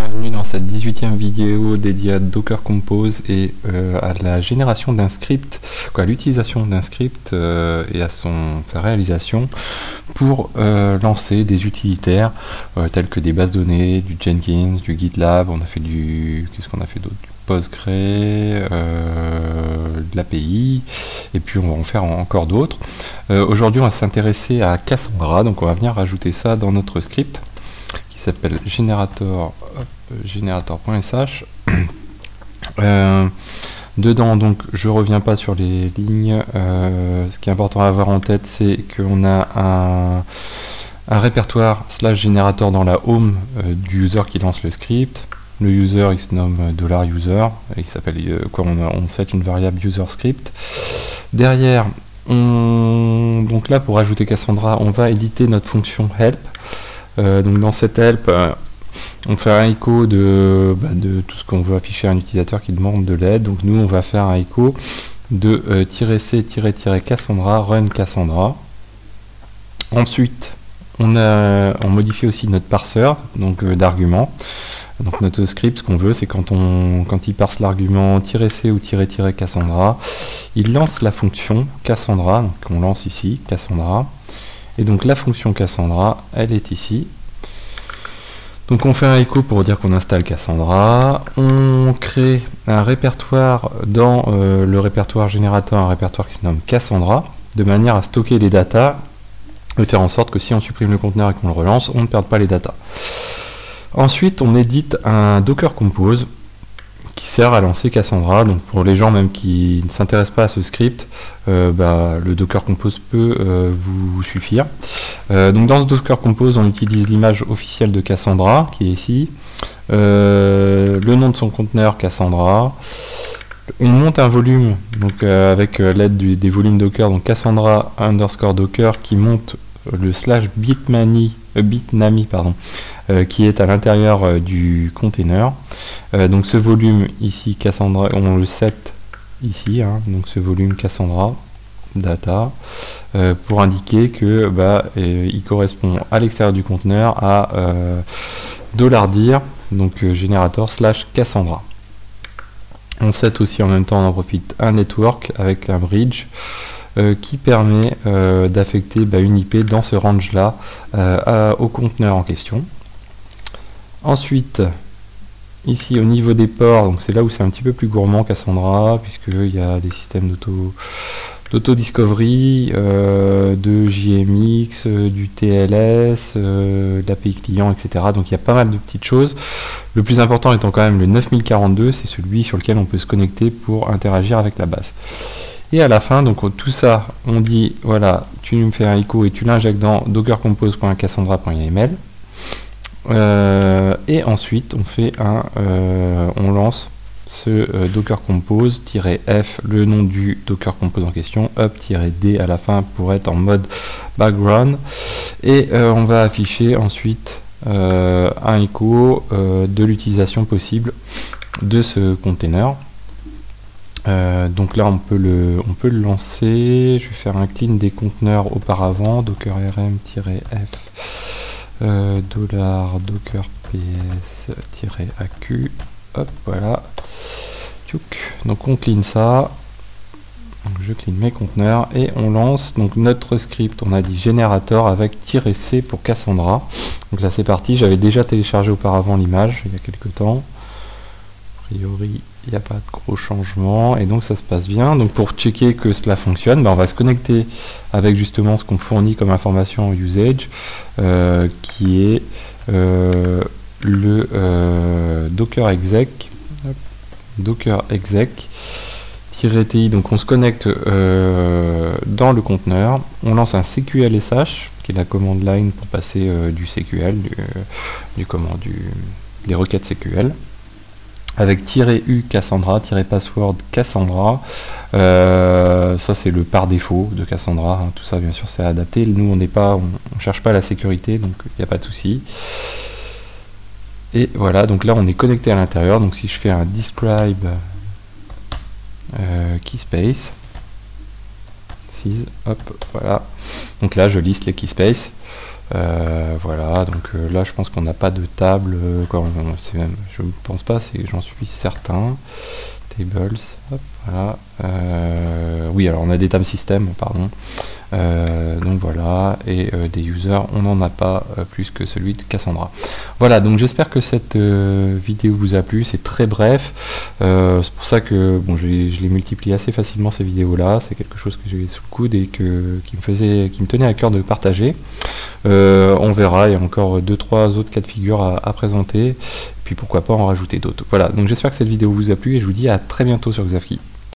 Bienvenue dans cette 18e vidéo dédiée à Docker Compose et à la génération d'un script, à l'utilisation d'un script et à sa réalisation pour lancer des utilitaires tels que des bases données, du Jenkins, du GitLab. On a fait qu'est-ce qu'on a fait d'autre? Du Postgre, de l'API, et puis on va en faire encore d'autres. Aujourd'hui on va s'intéresser à Cassandra, donc on va venir rajouter ça dans notre script qui s'appelle generator.sh. Dedans, donc, je reviens pas sur les lignes. Ce qui est important à avoir en tête, c'est qu'on a un répertoire /générateur dans la home du user qui lance le script. Le user, il se nomme $user, et il s'appelle on set une variable user script. Derrière, donc là, pour ajouter Cassandra, on va éditer notre fonction help. Donc dans cette help, on fait un echo de tout ce qu'on veut afficher à un utilisateur qui demande de l'aide. Donc nous, on va faire un echo de -c-Cassandra, run Cassandra. Ensuite, on modifie aussi notre parseur donc d'arguments. Donc notre script, ce qu'on veut, c'est quand il parse l'argument -c ou -Cassandra, il lance la fonction Cassandra. Donc on lance ici Cassandra. Et donc la fonction Cassandra, elle est ici. Donc on fait un echo pour dire qu'on installe Cassandra. On crée un répertoire dans le répertoire générateur, un répertoire qui se nomme Cassandra, de manière à stocker les datas et faire en sorte que si on supprime le conteneur et qu'on le relance, on ne perde pas les datas. Ensuite, on édite un Docker Compose qui sert à lancer Cassandra. Donc pour les gens même qui ne s'intéressent pas à ce script, le Docker Compose peut vous suffire. Donc dans ce Docker Compose, on utilise l'image officielle de Cassandra qui est ici, le nom de son conteneur Cassandra. On monte un volume donc avec l'aide des volumes Docker, donc Cassandra _Docker qui monte le /bitnami qui est à l'intérieur du container. Donc ce volume ici Cassandra, on le set ici, donc ce volume Cassandra data pour indiquer que il correspond à l'extérieur du conteneur à $dir, donc générateur /Cassandra. On set aussi en même temps, on en profite, un network avec un bridge qui permet d'affecter une IP dans ce range là au conteneur en question. Ensuite, ici au niveau des ports, donc c'est là où c'est un petit peu plus gourmand Cassandra, puisqu'il y a des systèmes d'auto-discovery, de JMX, du TLS, d'API client, etc. Donc il y a pas mal de petites choses. Le plus important étant quand même le 9042, c'est celui sur lequel on peut se connecter pour interagir avec la base. Et à la fin, donc tout ça, on dit, voilà, tu me fais un echo et tu l'injectes dans dockercompose.cassandra.yml. Et ensuite, on lance ce Docker Compose -f, le nom du Docker Compose en question, up-d à la fin pour être en mode background. Et on va afficher ensuite un echo de l'utilisation possible de ce container. Donc là on peut le lancer. Je vais faire un clean des conteneurs auparavant, docker rm-f $docker ps-aq, hop, voilà. Donc on clean ça. Donc je clean mes conteneurs et on lance donc notre script. On a dit générateur avec -c pour Cassandra. Donc là c'est parti. J'avais déjà téléchargé auparavant l'image il y a quelques temps. A priori il n'y a pas de gros changements et donc ça se passe bien. Donc pour checker que cela fonctionne, on va se connecter avec justement ce qu'on fournit comme information en usage, qui est le docker exec -ti. Donc on se connecte dans le conteneur, on lance un cqlsh qui est la commande line pour passer du SQL, des requêtes SQL, avec -u Cassandra, -password Cassandra. Ça c'est le par défaut de Cassandra, tout ça bien sûr c'est adapté. Nous on cherche pas la sécurité, donc il n'y a pas de souci. Et voilà, donc là on est connecté à l'intérieur. Donc si je fais un describe keyspace, hop, voilà. Donc là je liste les keyspaces. Voilà, donc là je pense qu'on n'a pas de table, même, je ne pense pas, j'en suis certain. Tables, hop, voilà. Oui, alors on a des tables système, pardon. Donc voilà, et des users, on n'en a pas plus que celui de Cassandra. Voilà, donc j'espère que cette vidéo vous a plu, c'est très bref. C'est pour ça que bon, je l'ai multiplié assez facilement ces vidéos-là. C'est quelque chose que j'ai sous le coude et qui me tenait à cœur de partager. On verra, il y a encore 2-3 autres cas de figure à présenter. Puis pourquoi pas en rajouter d'autres. Voilà, donc j'espère que cette vidéo vous a plu et je vous dis à très bientôt sur Xavki.